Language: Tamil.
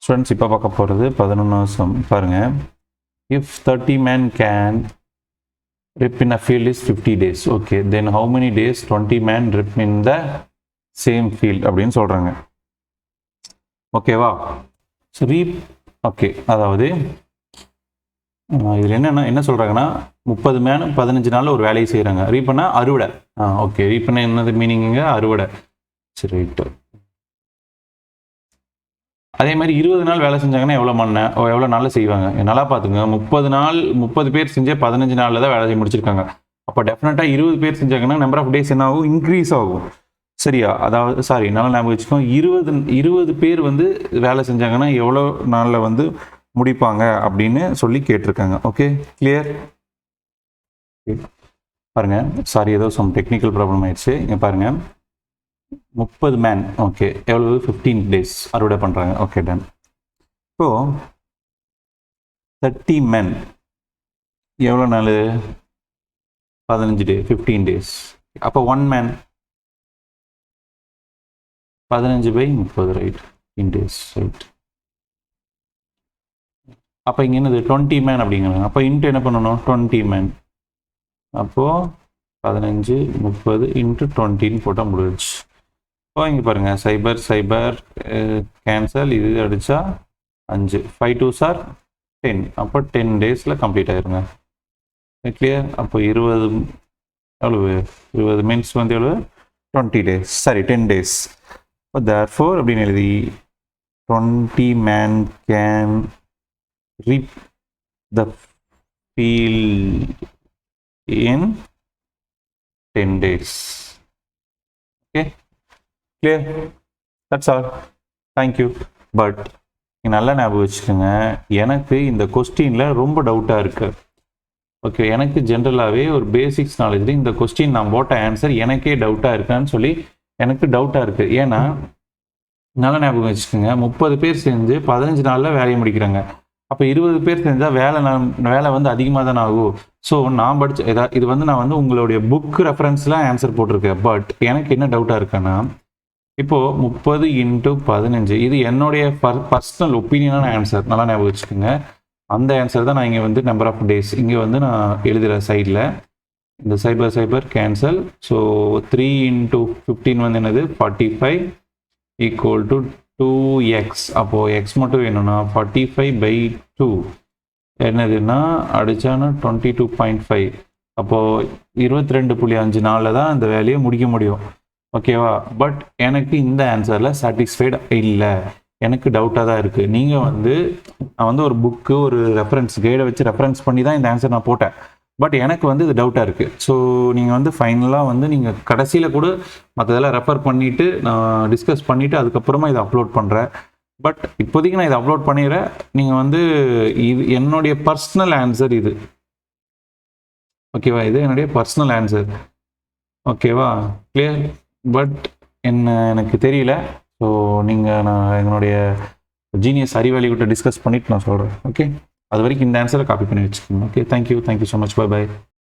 ஸ்டூடெண்ட்ஸ் இப்போ பார்க்க போகிறது 11வது சம் பாருங்கள். If 30 men can rip in a field is 50 days. Okay, then how many days 20 men rip in the same field அப்படின்னு சொல்கிறாங்க. ஓகேவா? ஸோ ரீப் ஓகே, அதாவது இதில் என்ன சொல்கிறாங்கன்னா 30 மேன் 15 நாளில் ஒரு வேலையை செய்கிறாங்க. ரீப்னா அறுவடை. ஓகே, ரீப்னா என்னது மீனிங்க? அறுவடை. சரி, ரைட்டு. அதே மாதிரி 20 நாள் வேலை செஞ்சாங்கன்னா எவ்வளோ நாளில் செய்வாங்க? நல்லா பார்த்துங்க. 30 பேர் செஞ்சு 15 நாளில் தான் வேலை செய்ய முடிச்சிருக்காங்க. அப்போ டெஃபினட்டாக 20 பேர் செஞ்சாங்கன்னா நம்பர் ஆஃப் டேஸ் என்ன ஆகும்? இன்க்ரீஸ் ஆகும். சரியா? அதாவது சாரி, நல்லா ஞாபகம் வச்சுக்கோங்க. 20 பேர் வந்து வேலை செஞ்சாங்கன்னா எவ்வளோ நாளில் வந்து முடிப்பாங்க அப்படின்னு சொல்லி கேட்டிருக்காங்க. Okay, clear? பாருங்க, சாரி, ஏதோ சம் டெக்னிக்கல் ப்ராப்ளம் ஆயிடுச்சு. இங்கே பாருங்க, 30 மேன். ஓகே, எவ்வளவு? 15 டேஸ் அறுவடை பண்ணுறாங்க. Okay, done. இப்போ 30 men எவ்வளோ நாள்? 15 டே, 15 டேஸ். அப்போ 1 man 15/30, ரைட்? 15 days, right. அப்போ இங்கே என்னது? 20 men அப்படிங்கிறாங்க. அப்போ இன்ட்டு என்ன பண்ணணும்? 20 men. அப்போது 15, 30 இன்ட்டு 20ன்னு போட்டால் முடிஞ்சிச்சு. இப்போ இங்கே பாருங்கள், சைபர் கேன்சல், இது அடித்தா 5, 5 2s are 10. அப்போ 10 டேஸில் கம்ப்ளீட் ஆயிருங்க. கிளியர்? அப்போ 20 மீன்ஸ் வந்து எவ்வளோ? 20 டேஸ், சாரி 10 டேஸ். இப்போ தேர்ஃபோர் அப்படின்னு எழுதி 20 men can reap the field in 10 days. Okay, clear? That's all. Thank you. But நல்லா ஞாபகம் வச்சுக்கோங்க, எனக்கு இந்த கொஸ்டினில் ரொம்ப டவுட்டாக இருக்கு. ஓகே, எனக்கு ஜென்ரலாகவே ஒரு பேசிக்ஸ் நாலேஜில் இந்த கொஸ்டின் நான் போட்ட ஆன்சர் எனக்கே டவுட்டாக இருக்கான்னு சொல்லி எனக்கு டவுட்டாக இருக்குது. ஏன்னா நல்லா ஞாபகம் வச்சுக்கோங்க, 30 பேர் செஞ்சு 15 நாளில் வேலையை முடிக்கிறாங்க. அப்போ 20 பேர் செஞ்சால் வேலை வந்து அதிகமாக தானே ஆகும். ஸோ நான் படித்த இது வந்து நான் வந்து உங்களுடைய புக் ரெஃபரன்ஸில் ஆன்சர் போட்டிருக்கேன். பட் எனக்கு என்ன டவுட்டாக இருக்குன்னா, இப்போது 30 × 15 இது என்னுடைய பர்சனல் ஒப்பீனியனான ஆன்சர். நல்லா ஞாபகம் வச்சுக்கோங்க. அந்த ஆன்சர் தான் நான் இங்கே வந்து நம்பர் ஆஃப் டேஸ் இங்கே வந்து நான் எழுதுகிறேன் சைடில். இந்த சைபர் கேன்சல். ஸோ 3 × 15 வந்து என்னது? 45 = 2x. அப்போது எக்ஸ் மட்டும் வேணும்னா 45/2 என்னதுன்னா அடித்தானா 22.5. அப்போது 22.5 நாளில் தான் அந்த வேலையை முடிக்க முடியும். ஓகேவா? பட் எனக்கு இந்த ஆன்சரில் சாட்டிஸ்ஃபைடு இல்லை, எனக்கு டவுட்டாக தான் இருக்குது. நீங்கள் வந்து நான் வந்து ஒரு புக்கு, ஒரு ரெஃபரன்ஸ் கைடை வச்சு ரெஃபரன்ஸ் பண்ணி தான் இந்த ஆன்சர் நான் போட்டேன். பட் எனக்கு வந்து இது டவுட்டாக இருக்குது. ஸோ நீங்கள் வந்து ஃபைனலாக வந்து நீங்கள் கடைசியில் கூட மற்றதெல்லாம் ரெஃபர் பண்ணிவிட்டு நான் டிஸ்கஸ் பண்ணிவிட்டு அதுக்கப்புறமா இதை அப்லோட் பண்ணுறேன். பட் இப்போதைக்கு நான் இதை அப்லோட் பண்ணிடுறேன். நீங்கள் வந்து இது என்னுடைய பர்சனல் ஆன்சர் இது. ஓகேவா? இது என்னுடைய பர்சனல் ஆன்சர். ஓகேவா? கிளியர்? பட் எனக்கு தெரியல. ஸோ நான் என்னுடைய ஜீனியஸ் அறிவாளிகிட்ட டிஸ்கஸ் பண்ணிவிட்டு நான் சொல்கிறேன். ஓகே, அது வரைக்கும் இந்த ஆன்சரை காப்பி பண்ணி வச்சுக்கோங்க. Okay, thank you so much. By.